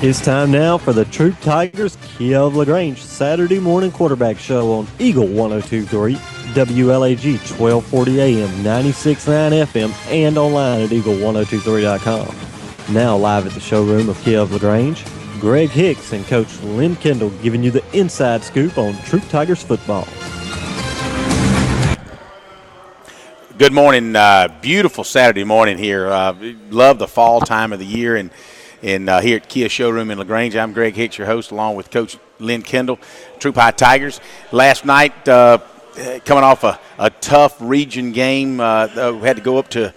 It's time now for the Troup Tigers Kia of LaGrange Saturday morning quarterback show on Eagle 102.3, WLAG 1240 AM, 96.9 FM, and online at eagle1023.com. Now live at the showroom of Kia of LaGrange, Greg Hicks and Coach Lynn Kendall giving you the inside scoop on Troup Tigers football. Good morning. Beautiful Saturday morning here. Love the fall time of the year, and here at Kia Showroom in LaGrange. I'm Greg Hicks, your host, along with Coach Lynn Kendall, Troup High Tigers. Last night, coming off a tough region game, we had to go up to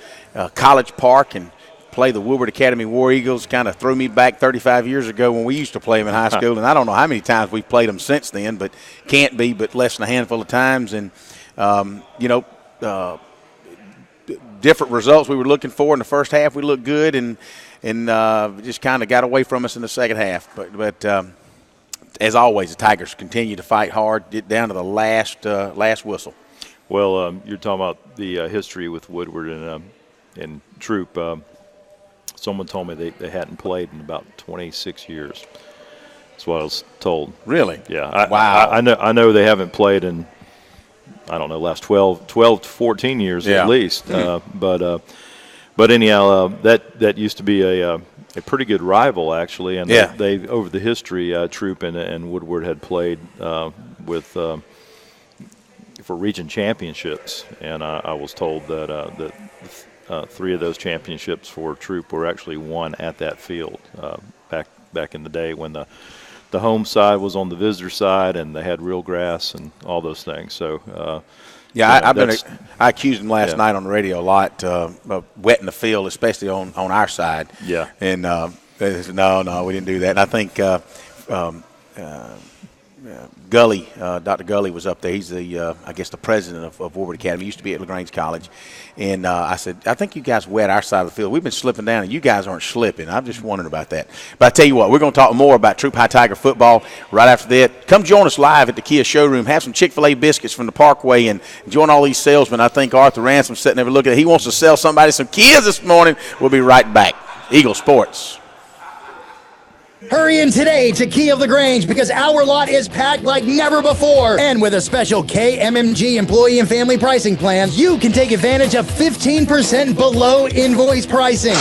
College Park and play the Woodward Academy War Eagles. Kind of threw me back 35 years ago when we used to play them in high school, and I don't know how many times we've played them since then, but can't be but less than a handful of times. And, different results we were looking for in the first half. We looked good, and just kind of got away from us in the second half. But as always, the Tigers continue to fight hard, get down to the last whistle. Well, you're talking about the history with Woodward and Troup. Someone told me they hadn't played in about 26 years. That's what I was told. Really? Yeah. Wow. I know they haven't played in, I don't know, last 12 to 14 years at least. But anyhow, that used to be a pretty good rival, actually. And they over the history, Troup and Woodward had played for region championships. And I was told that three of those championships for Troup were actually won at that field back in the day when the home side was on the visitor side and they had real grass and all those things. So, I accused him last night on the radio a lot of wetting the field, especially on our side. Yeah. And they said, no, we didn't do that. And I think Gully, Dr. Gully was up there. He's the president of Woodward Academy. He used to be at LaGrange College. And I said, I think you guys wet our side of the field. We've been slipping down, and you guys aren't slipping. I'm just wondering about that. But I tell you what, we're going to talk more about Troup High Tiger football right after that. Come join us live at the Kia Showroom. Have some Chick-fil-A biscuits from the Parkway and join all these salesmen. I think Arthur Ransom's sitting there looking at it. He wants to sell somebody some Kias this morning. We'll be right back. Eagle Sports. Hurry in today to Kia of LaGrange because our lot is packed like never before. And with a special KMMG employee and family pricing plan, you can take advantage of 15% below invoice pricing.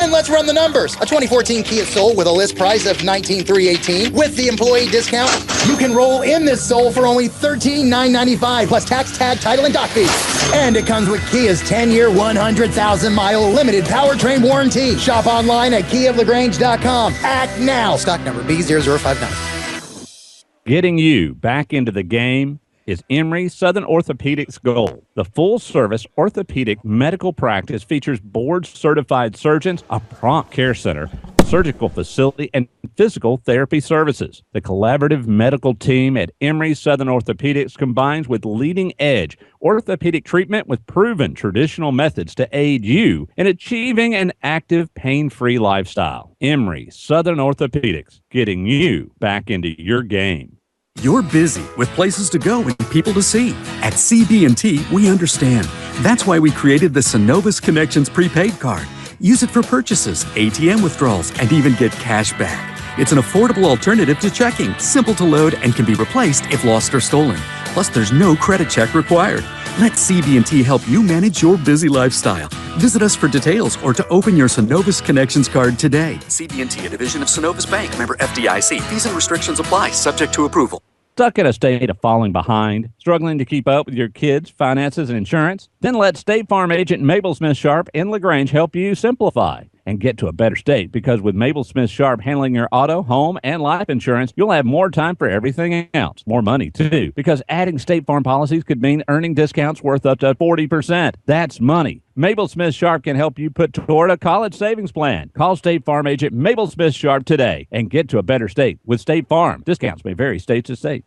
And let's run the numbers. A 2014 Kia Soul with a list price of $19,318 with the employee discount, you can roll in this Soul for only $13,995 plus tax, tag, title, and dock fees. And it comes with Kia's 10-year, 100,000-mile limited powertrain warranty. Shop online at KiaofLaGrange.com. Act now. Stock number B0059. Getting you back into the game is Emory Southern Orthopedics' goal. The full-service orthopedic medical practice features board-certified surgeons, a prompt care center, surgical facility, and physical therapy services. The collaborative medical team at Emory Southern Orthopedics combines with leading-edge orthopedic treatment with proven traditional methods to aid you in achieving an active, pain-free lifestyle. Emory Southern Orthopedics, getting you back into your game. You're busy with places to go and people to see. At CB&T, we understand. That's why we created the Synovus Connections prepaid card. Use it for purchases, ATM withdrawals, and even get cash back. It's an affordable alternative to checking, simple to load, and can be replaced if lost or stolen. Plus, there's no credit check required. Let CB&T help you manage your busy lifestyle. Visit us for details or to open your Synovus Connections card today. CB&T, a division of Synovus Bank, member FDIC. Fees and restrictions apply, subject to approval. Stuck in a state of falling behind? Struggling to keep up with your kids' finances and insurance? Then let State Farm agent Mabel Smith Sharp in LaGrange help you simplify and get to a better state, because with Mabel Smith Sharp handling your auto, home, and life insurance, you'll have more time for everything else. More money, too, because adding State Farm policies could mean earning discounts worth up to 40%. That's money. Mabel Smith Sharp can help you put toward a college savings plan. Call State Farm agent Mabel Smith Sharp today and get to a better state with State Farm. Discounts may vary state to state.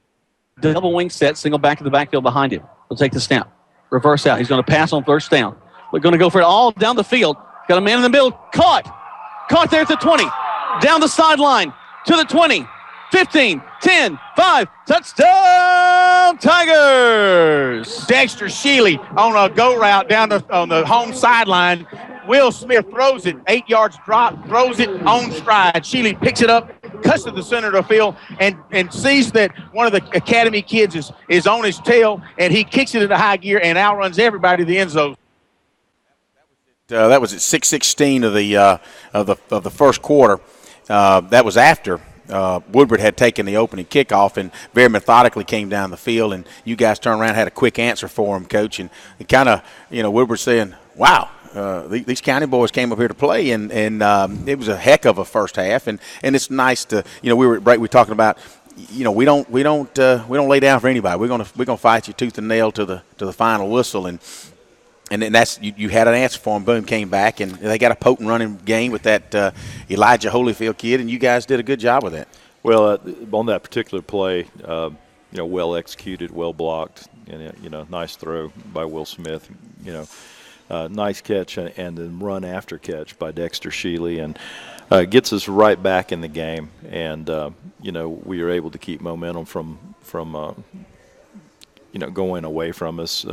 Double wing set, single back in the backfield behind him. He'll take the snap. Reverse out. He's going to pass on first down. We're going to go for it all down the field. Got a man in the middle. Caught there at the 20. Down the sideline to the 20. 15, 10, 5. Touchdown, Tigers! Dexter Shealy on a go route down on the home sideline. Will Smith throws it, 8 yards drop, throws it on stride. Shealy picks it up, cuts to the center of the field, and sees that one of the academy kids is on his tail, and he kicks it into high gear and outruns everybody to the end zone. That was at 6:16 of the first quarter. That was after Woodward had taken the opening kickoff and very methodically came down the field, and you guys turned around and had a quick answer for him, Coach. And kind of, Woodward saying, wow, these county boys came up here to play, and it was a heck of a first half. And it's nice to, we were at break, we were talking about, we don't lay down for anybody. We're gonna fight you tooth and nail to the final whistle. And then that's you had an answer for them. Boom, came back, and they got a potent running game with that Elijah Holyfield kid, and you guys did a good job with that. Well, on that particular play, well executed, well blocked, and nice throw by Will Smith. Nice catch and then run after catch by Dexter Shealy, and gets us right back in the game. And we were able to keep momentum from going away from us.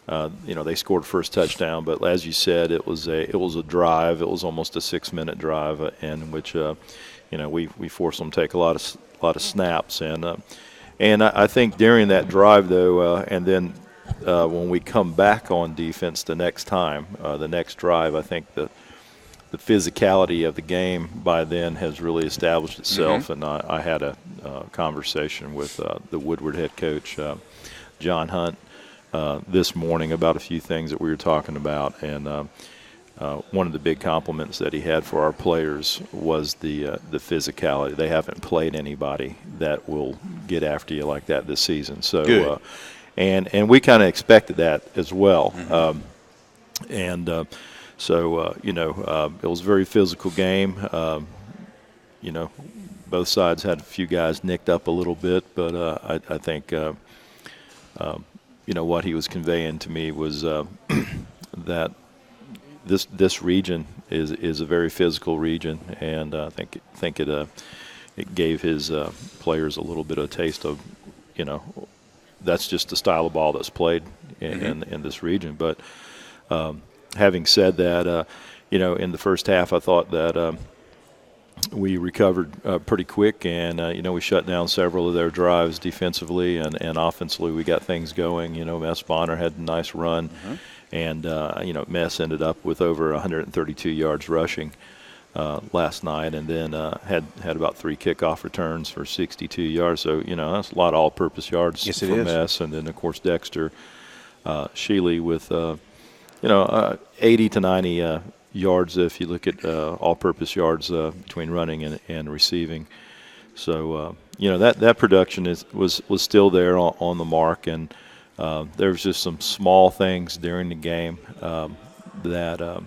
They scored first touchdown, but as you said, it was a drive. It was almost a 6-minute drive, in which we forced them to take a lot of snaps, and I think during that drive though, and then when we come back on defense the next time, the next drive, I think the physicality of the game by then has really established itself. And I had a conversation with the Woodward head coach, John Hunt, this morning about a few things that we were talking about, and one of the big compliments that he had for our players was the physicality. They haven't played anybody that will get after you like that this season. So, and we kind of expected that as well. It was a very physical game. Both sides had a few guys nicked up a little bit, but I think what he was conveying to me was that this region is a very physical region, and I think it gave his players a little bit of a taste of, that's just the style of ball that's played in this region. But having said that, in the first half, I thought that we recovered pretty quick, and we shut down several of their drives defensively, and offensively we got things going. Mess Bonner had a nice run, and Mess ended up with over 132 yards rushing last night, and then had about 3 kickoff returns for 62 yards. So that's a lot of all-purpose yards for Mess, and then of course Dexter Shealy with 80 to 90 yards if you look at all-purpose yards between running and receiving. So that production was still there on the mark, and there was just some small things during the game that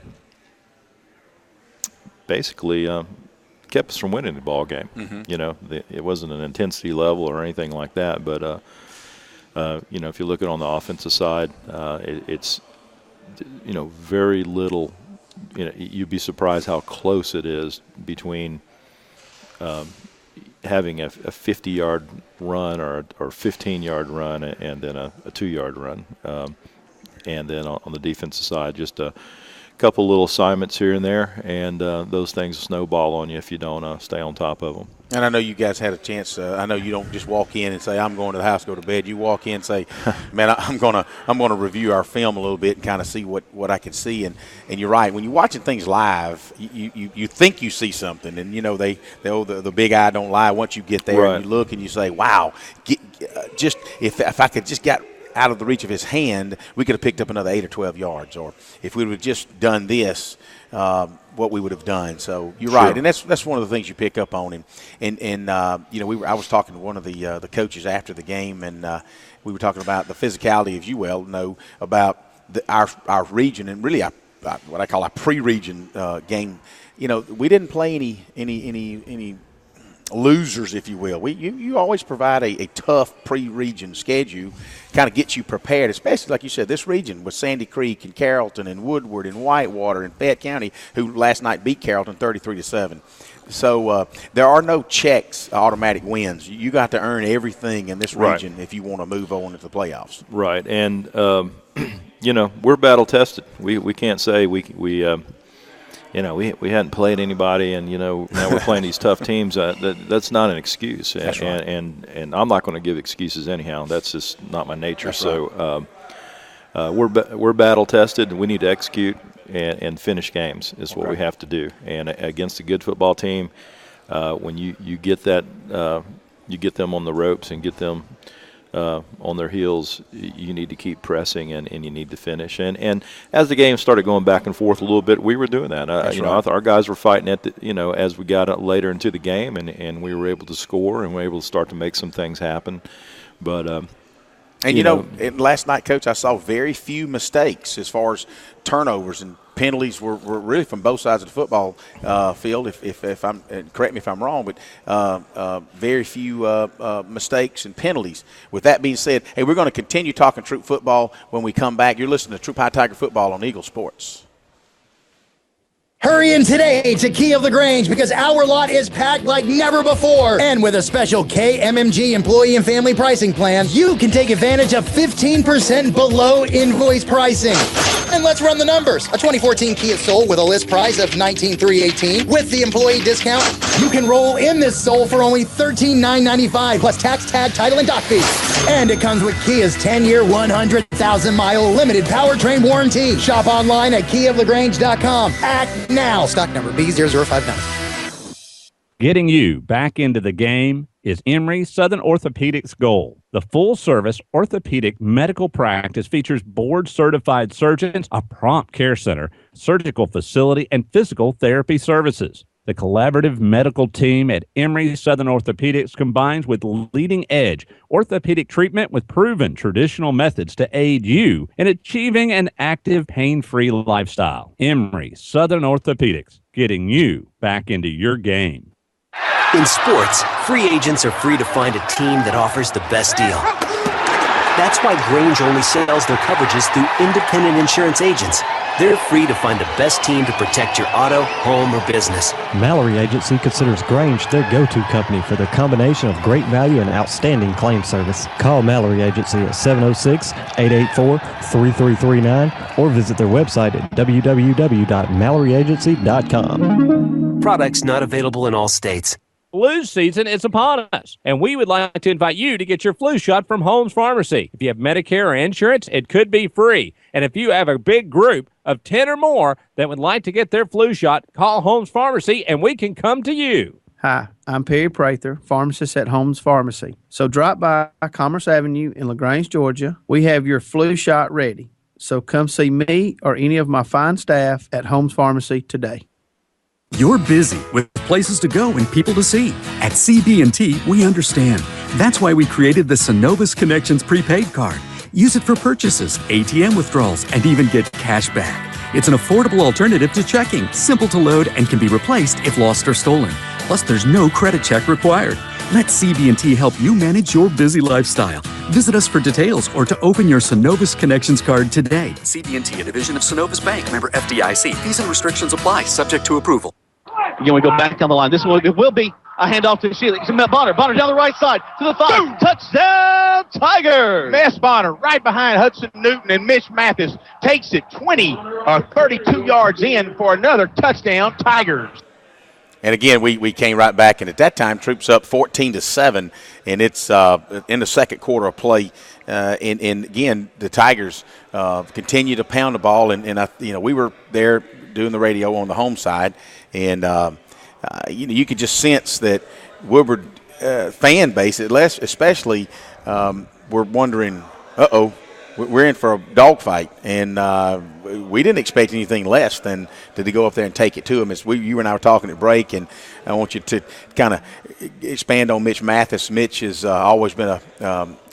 basically kept us from winning the ball game. It wasn't an intensity level or anything like that, but if you look at it on the offensive side, it's very little. You'd be surprised how close it is between having a 50-yard run or a 15-yard run and then a 2-yard run. And then on the defensive side, just a couple little assignments here and there, and those things snowball on you if you don't stay on top of them. And I know you guys had a chance. I know you don't just walk in and say, "I'm going to the house, go to bed." You walk in and say, "Man, I'm gonna review our film a little bit and kind of see what I can see." And you're right. When you're watching things live, you think you see something, and the big eye don't lie. Once you get there, and you look and you say, "Wow!" Just if I could just get out of the reach of his hand, we could have picked up another 8 or 12 yards. Or if we would have just done this, what we would have done. So you're right, and that's one of the things you pick up on him. And I was talking to one of the coaches after the game, and we were talking about the physicality, as you well know, about our region, and really what I call our pre-region game. We didn't play any losers, if you will. You always provide a tough pre-region schedule, kind of gets you prepared, especially like you said, this region with Sandy Creek and Carrollton and Woodward and Whitewater and Fayette County, who last night beat Carrollton 33-7. So there are no checks, automatic wins. You got to earn everything in this region if you want to move on into the playoffs. Right, and we're battle tested. We can't say we hadn't played anybody, and now we're playing these tough teams. That's not an excuse, That's right. and I'm not going to give excuses anyhow. That's just not my nature. That's so we're battle tested, and we need to execute and finish games is what we have to do. And against a good football team, when you get that, you get them on the ropes and get them on their heels, you need to keep pressing and you need to finish. And as the game started going back and forth a little bit, we were doing that. I thought our guys were fighting at as we got out later into the game, and we were able to score and we were able to start to make some things happen. But last night, Coach, I saw very few mistakes as far as turnovers, and penalties were really from both sides of the football field. If I'm correct me if I'm wrong, but very few mistakes and penalties. With that being said, hey, we're going to continue talking Troup football when we come back. You're listening to Troup High Tiger Football on Eagle Sports. Hurry in today to Key of LaGrange because our lot is packed like never before. And with a special KMMG employee and family pricing plan, you can take advantage of 15% below invoice pricing. And let's run the numbers. A 2014 Kia Soul with a list price of $19,318 with the employee discount, you can roll in this Soul for only $13,995 plus tax, tag, title, and dock fee. And it comes with Kia's 10-year, 100,000-mile limited powertrain warranty. Shop online at keyoflagrange.com. Act now. Stock number B0059. Getting you back into the game is Emory Southern Orthopedics' goal. The full-service orthopedic medical practice features board-certified surgeons, a prompt care center, surgical facility, and physical therapy services. The collaborative medical team at Emory Southern Orthopedics combines with leading-edge orthopedic treatment with proven traditional methods to aid you in achieving an active, pain-free lifestyle. Emory Southern Orthopedics, getting you back into your game. In sports, free agents are free to find a team that offers the best deal. That's why Grange only sells their coverages through independent insurance agents. They're free to find the best team to protect your auto, home, or business. Mallory Agency considers Grange their go-to company for their combination of great value and outstanding claim service. Call Mallory Agency at 706-884-3339 or visit their website at www.malloryagency.com. Products not available in all states. Flu season is upon us, and we would like to invite you to get your flu shot from Holmes Pharmacy. If you have Medicare or insurance, it could be free. And if you have a big group of 10 or more that would like to get their flu shot, call Holmes Pharmacy, and we can come to you. Hi, I'm Perry Prather, pharmacist at Holmes Pharmacy. So drop by Commerce Avenue in LaGrange, Georgia. We have your flu shot ready. So come see me or any of my fine staff at Holmes Pharmacy today. You're busy with places to go and people to see. At CB&T, we understand. That's why we created the Synovus Connections prepaid card. Use it for purchases, ATM withdrawals, and even get cash back. It's an affordable alternative to checking, simple to load, and can be replaced if lost or stolen. Plus, there's no credit check required. Let CB&T help you manage your busy lifestyle. Visit us for details or to open your Synovus Connections card today. CB&T, a division of Synovus Bank, member FDIC. Fees and restrictions apply, subject to approval. Again, we go back down the line. This one, it will be a handoff to Shealy. Bonner down the right side to the 5. Boom. Touchdown, Tigers! Mess Bonner right behind Hudson Newton, and Mitch Mathis takes it 20 or 32 yards in for another touchdown, Tigers. And again, we came right back, and at that time, Troup's up 14-7, and it's in the second quarter of play. And again, the Tigers continue to pound the ball, and we were there doing the radio on the home side, and you could just sense that Woodward fan base, especially, we're wondering, we're in for a dogfight, and we didn't expect anything less than to go up there and take it to them. You and I were talking at break, and I want you to kind of expand on Mitch Mathis. Mitch has always been a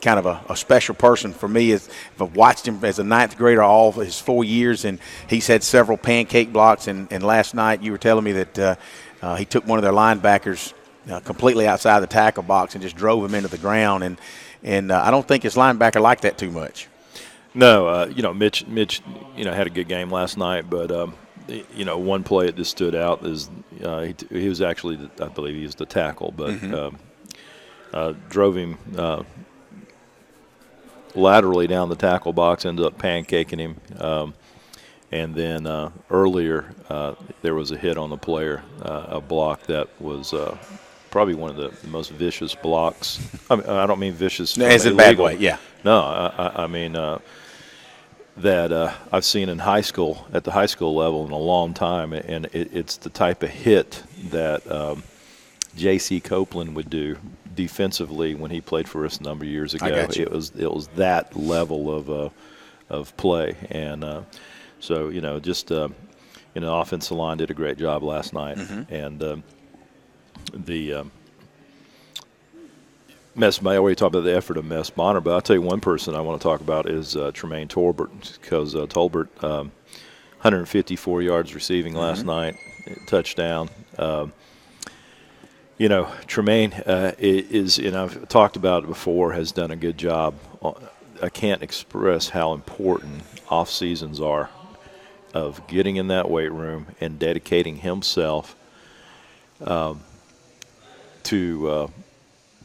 kind of a special person for me. I've watched him as a ninth grader all his 4 years, and he's had several pancake blocks. And last night you were telling me that he took one of their linebackers completely outside the tackle box and just drove him into the ground. And I don't think his linebacker liked that too much. No, Mitch, had a good game last night, but one play that just stood out is he was actually, I believe he was the tackle, but drove him laterally down the tackle box, ended up pancaking him. And then earlier there was a hit on the player, a block that was probably one of the most vicious blocks. I don't mean vicious as in bad way, yeah. No, I mean that I've seen in high school, at the high school level, in a long time, and it's the type of hit that J.C. Copeland would do defensively when he played for us a number of years ago. It was that level of play, and so just the offensive line did a great job last night, and the Mess. I already talked about the effort of Mess Bonner, but I'll tell you one person I want to talk about is Tremaine Tolbert, because Tolbert, 154 yards receiving last night, touchdown. Tremaine is, I've talked about it before, has done a good job. I can't express how important off seasons are of getting in that weight room and dedicating himself to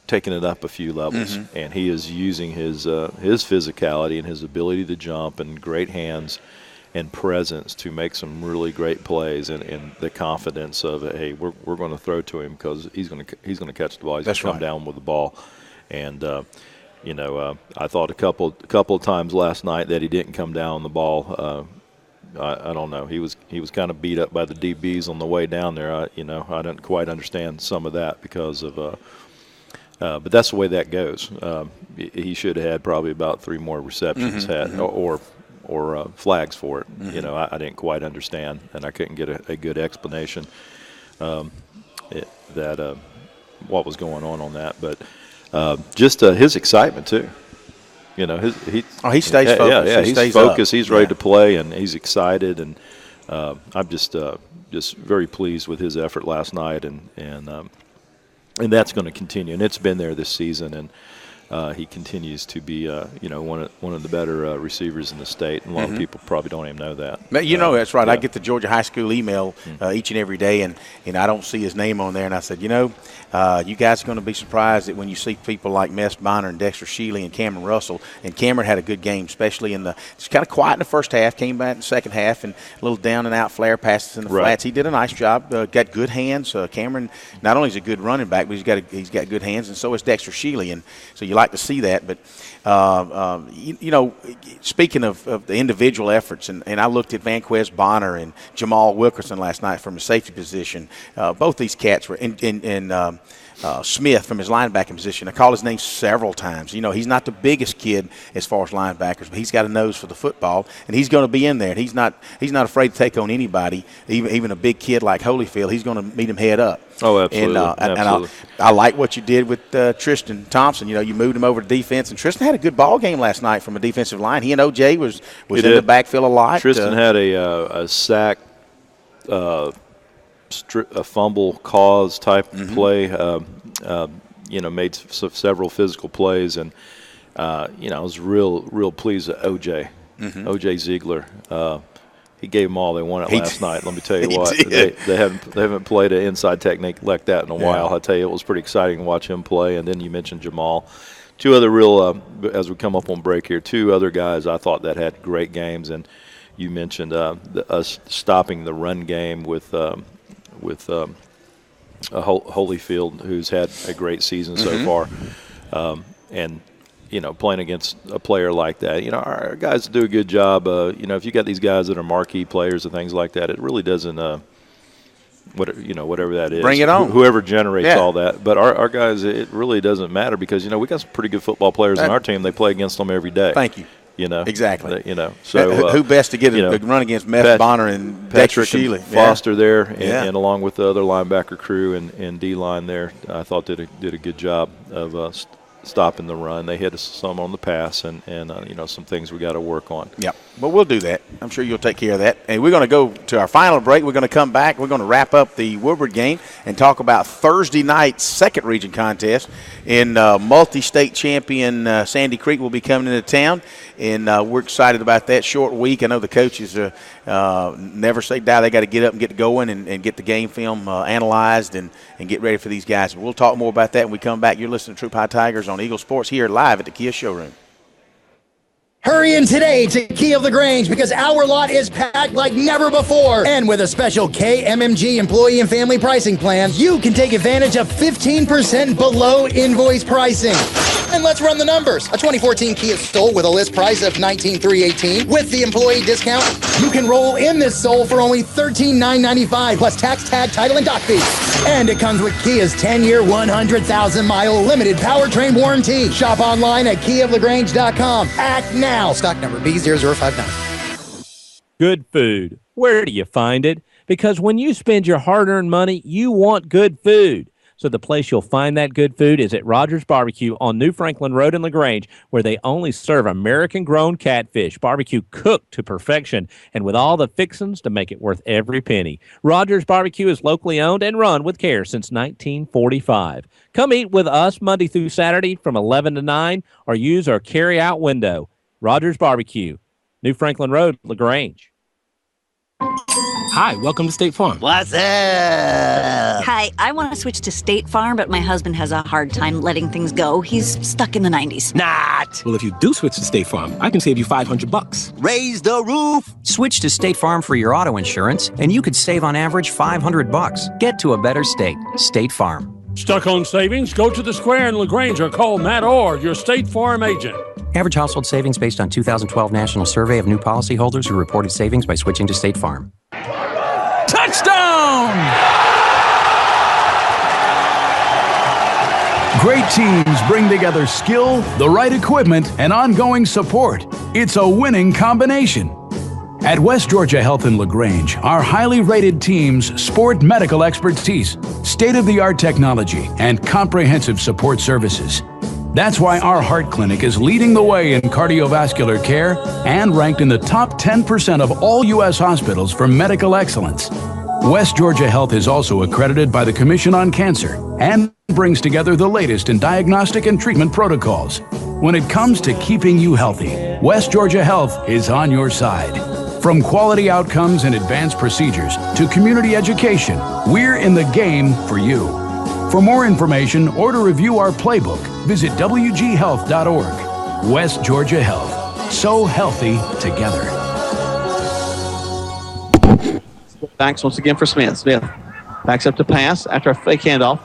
taking it up a few levels, and he is using his physicality and his ability to jump and great hands and presence to make some really great plays, and the confidence of it. Hey, we're going to throw to him because he's going to catch the ball. He's going to come down with the ball, and I thought a couple of times last night that he didn't come down on the ball. I don't know. He was kind of beat up by the DBs on the way down there. I didn't quite understand some of that because of. But that's the way that goes. He should have had probably about 3 more receptions or flags for it. I didn't quite understand, and I couldn't get a good explanation that what was going on that. But just his excitement too. He stays focused. Yeah, he's focused. He's ready to play, and he's excited. And I'm just very pleased with his effort last night, and that's going to continue. And it's been there this season, and he continues to be one of the better receivers in the state. And a lot of people probably don't even know that. That's right. Yeah. I get the Georgia high school email each and every day, and I don't see his name on there. And I said, you guys are going to be surprised that when you see people like Mess Bonner and Dexter Shealy and Cameron Russell. And Cameron had a good game, especially it's kind of quiet in the first half, came back in the second half, and a little down and out flare passes in the flats. He did a nice job. Got good hands. Cameron not only is a good running back, but he's got good hands, and so is Dexter Shealy. And so you like to see that. But speaking of the individual efforts, and I looked at Vanquez Bonner and Jamal Wilkerson last night from a safety position. Both these cats were in Smith from his linebacking position. I called his name several times. He's not the biggest kid as far as linebackers, but he's got a nose for the football, and he's going to be in there. And he's not afraid to take on anybody, even a big kid like Holyfield. He's going to meet him head up. Oh, absolutely. And I like what you did with Tristan Thompson. You moved him over to defense, and Tristan had a good ball game last night from a defensive line. He and OJ was in the backfield a lot. Tristan had a sack, a fumble cause type play. Made several physical plays, and I was real pleased with OJ. OJ Ziegler. He gave them all they wanted last night. Let me tell you what, they haven't played an inside technique like that in a while. I tell you, it was pretty exciting to watch him play. And then you mentioned Jamal. 2 other real, as we come up on break here, 2 other guys I thought that had great games. And you mentioned us stopping the run game with Holyfield, who's had a great season so far, and playing against a player like that, our guys do a good job. If you got these guys that are marquee players and things like that, it really doesn't. Whatever that is, bring it on. Whoever generates all that, but our guys, it really doesn't matter because we got some pretty good football players on our team. They play against them every day. Thank you. Exactly. So who best to get a run against Mess Bonner and Dexter Shealy, Foster there, and along with the other linebacker crew and D line there, I thought did a good job of stopping the run. They hit us some on the pass, and some things we got to work on. Yep. But we'll do that. I'm sure you'll take care of that. And we're going to go to our final break. We're going to come back. We're going to wrap up the Woodward game and talk about Thursday night's second region contest. In multi-state champion Sandy Creek will be coming into town, and we're excited about that short week. I know the coaches never say die. They got to get up and get going and get the game film analyzed and get ready for these guys. We'll talk more about that when we come back. You're listening to Troup High Tigers on Eagle Sports here live at the Kia Showroom. Hurry in today to Kia of LaGrange because our lot is packed like never before. And with a special KMMG employee and family pricing plan, you can take advantage of 15% below invoice pricing. And let's run the numbers. A 2014 Kia Soul with a list price of $19,318 with the employee discount, you can roll in this Soul for only $13,995 plus tax, tag, title, and dock fee. And it comes with Kia's 10-year, 100,000-mile limited powertrain warranty. Shop online at KiaofLaGrange.com. Act now. Stock number B0059. Good food. Where do you find it? Because when you spend your hard-earned money, you want good food. So the place you'll find that good food is at Rogers Barbecue on New Franklin Road in LaGrange, where they only serve American-grown catfish, barbecue cooked to perfection, and with all the fixings to make it worth every penny. Rogers Barbecue is locally owned and run with care since 1945. Come eat with us Monday through Saturday from 11 to 9, or use our carry-out window. Rogers Barbecue, New Franklin Road, LaGrange. Hi, welcome to State Farm. What's up? Hi, I want to switch to State Farm, but my husband has a hard time letting things go. He's stuck in the 90s. Not. Well, if you do switch to State Farm, I can save you $500. Raise the roof. Switch to State Farm for your auto insurance, and you could save on average $500. Get to a better state. State Farm. Stuck on savings? Go to the Square in LaGrange or call Matt Orr, your State Farm agent. Average household savings based on 2012 National Survey of new policyholders who reported savings by switching to State Farm. Touchdown! Great teams bring together skill, the right equipment, and ongoing support. It's a winning combination. At West Georgia Health in LaGrange, our highly rated teams sport medical expertise, state-of-the-art technology, and comprehensive support services. That's why our heart clinic is leading the way in cardiovascular care and ranked in the top 10% of all U.S. hospitals for medical excellence. West Georgia Health is also accredited by the Commission on Cancer and brings together the latest in diagnostic and treatment protocols. When it comes to keeping you healthy, West Georgia Health is on your side. From quality outcomes and advanced procedures to community education, we're in the game for you. For more information or to review our playbook, visit wghealth.org. West Georgia Health. So healthy together. Backs once again for Smith. Smith backs up to pass after a fake handoff.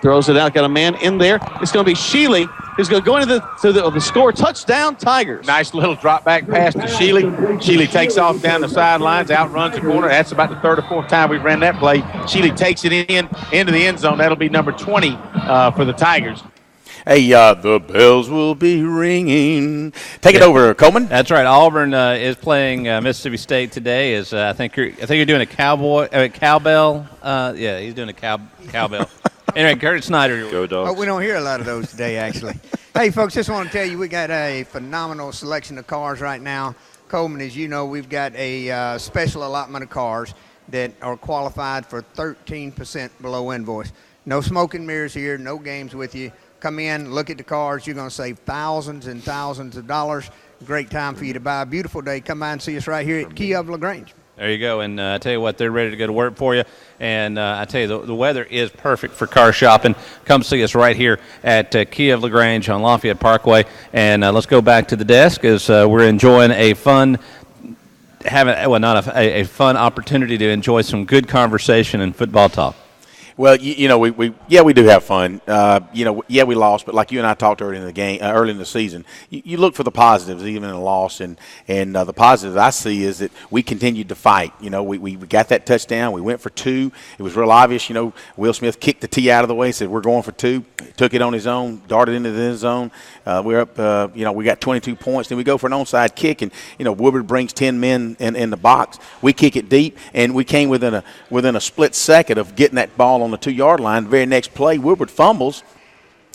Throws it out. Got a man in there. It's going to be Sheely who's going to go into the score. Touchdown, Tigers. Nice little drop back pass to Sheely. Sheely takes off down the sidelines, outruns the corner. That's about the third or fourth time we've ran that play. Sheely takes it into the end zone. That'll be number 20 for the Tigers. Hey, the bells will be ringing. Take it over, Coleman. That's right. Auburn is playing Mississippi State today. I think you're doing a cowbell. Yeah, he's doing a cowbell. Anyway, Curtis Snyder. Go Dogs. Oh, we don't hear a lot of those today, actually. Hey, folks, just want to tell you we got a phenomenal selection of cars right now. Coleman, as you know, we've got a special allotment of cars that are qualified for 13% below invoice. No smoke and mirrors here, no games with you. Come in, look at the cars. You're going to save thousands and thousands of dollars. Great time for you to buy. A beautiful day. Come by and see us right here at Kia of LaGrange. There you go. And I tell you what, they're ready to go to work for you. And I tell you, the weather is perfect for car shopping. Come see us right here at Kia of LaGrange on Lafayette Parkway. And let's go back to the desk as we're enjoying a fun opportunity to enjoy some good conversation and football talk. Well, we do have fun. We lost, but like you and I talked early in the game, early in the season, you look for the positives even in a loss, and the positives I see is that we continued to fight. We got that touchdown. We went for two. It was real obvious. Will Smith kicked the tee out of the way, said we're going for two. Took it on his own, darted into the end zone. We're up. We got 22 points. Then we go for an onside kick, and Woodward brings 10 men in the box. We kick it deep, and we came within a split second of getting that ball on the 2-yard line. The very next play, Woodward fumbles.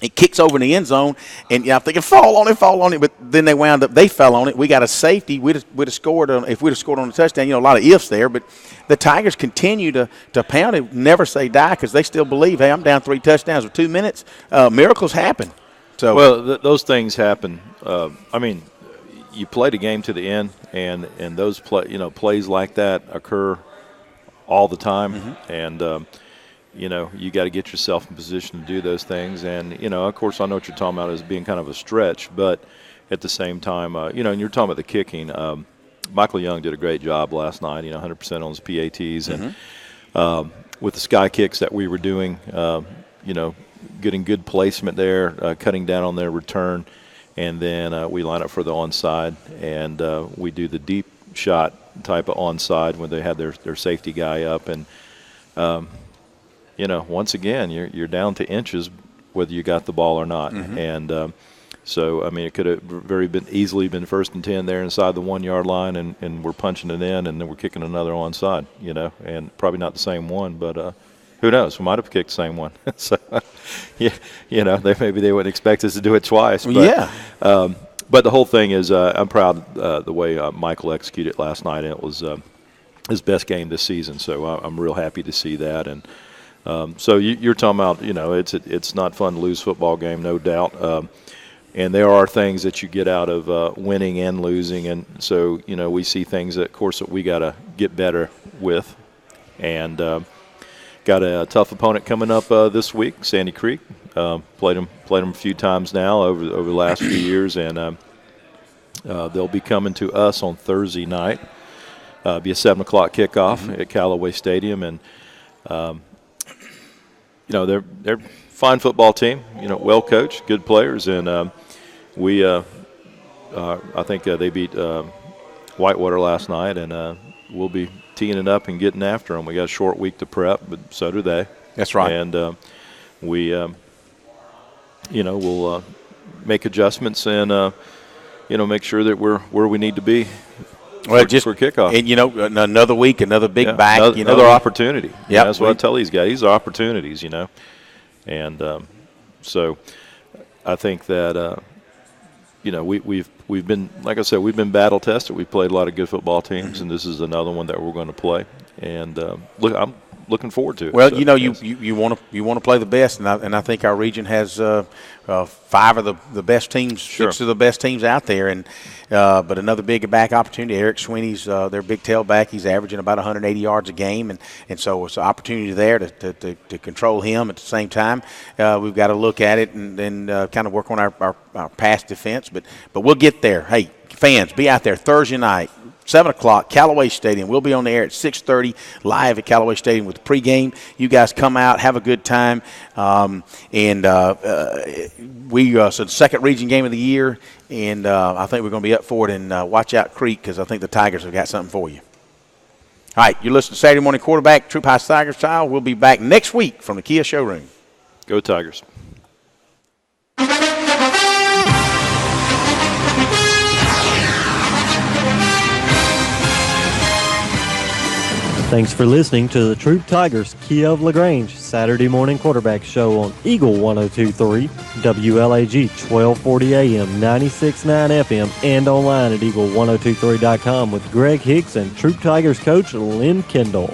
It kicks over in the end zone, and I'm thinking, fall on it. But then they fell on it. We got a safety. We'd have scored if we'd have scored on the touchdown. A lot of ifs there, but the Tigers continue to pound it, never say die, because they still believe, hey, I'm down 3 touchdowns with 2 minutes. Miracles happen. So those things happen. You play the game to the end, and those plays like that occur all the time, mm-hmm. and you got to get yourself in position to do those things. And, of course, I know what you're talking about as being kind of a stretch, but at the same time, and you're talking about the kicking. Michael Young did a great job last night, 100% on his PATs. And with the sky kicks that we were doing, getting good placement there, cutting down on their return, and then we line up for the onside, and we do the deep shot type of onside when they had their safety guy up. And, once again, you're down to inches whether you got the ball or not. And so, it could have easily been 1st and 10 there inside the 1 yard line, and we're punching it in, and then we're kicking another onside, and probably not the same one, but who knows? We might have kicked the same one. So, maybe they wouldn't expect us to do it twice. But, but the whole thing is, I'm proud the way Michael executed last night, and it was his best game this season. So I'm real happy to see that. And so you're talking about, it's not fun to lose a football game, no doubt. And there are things that you get out of winning and losing. And so, we see things that, of course, that we got to get better with. And got a tough opponent coming up this week, Sandy Creek. Played them a few times now over the last few years. And they'll be coming to us on Thursday night. Be a 7 o'clock kickoff at Callaway Stadium. And, they're a fine football team, well coached, good players. And I think they beat Whitewater last night, and we'll be teeing it up and getting after them. We got a short week to prep, but so do they. That's right. And we'll make adjustments and make sure that we're where we need to be. Well, for kickoff. And another week, another big back. Another opportunity. Yeah, that's what I tell these guys. These are opportunities, And so I think that we've been, like I said, we've been battle tested. We've played a lot of good football teams, and this is another one that we're going to play. And I'm looking forward to it. Well, you want to play the best, and I think our region has 5 of the best teams, 6 of the best teams out there, and but another big back opportunity. Eric Sweeney's their big tailback. He's averaging about 180 yards a game, and so it's an opportunity there to control him. At the same time, we've got to look at it and kind of work on our pass defense. But we'll get there. Hey, fans, be out there Thursday night. 7 o'clock, Callaway Stadium. We'll be on the air at 6:30 live at Callaway Stadium with the pregame. You guys come out, have a good time. So the second region game of the year, and I think we're going to be up for it. And watch out Creek, because I think the Tigers have got something for you. All right, you're listening to Saturday Morning Quarterback, Troup High Tigers style. We'll be back next week from the Kia showroom. Go Tigers. Thanks for listening to the Troup Tigers Kia of LaGrange Saturday morning quarterback show on Eagle 102.3, WLAG 1240 AM, 96.9 FM, and online at eagle1023.com with Greg Hicks and Troup Tigers coach Lynn Kendall.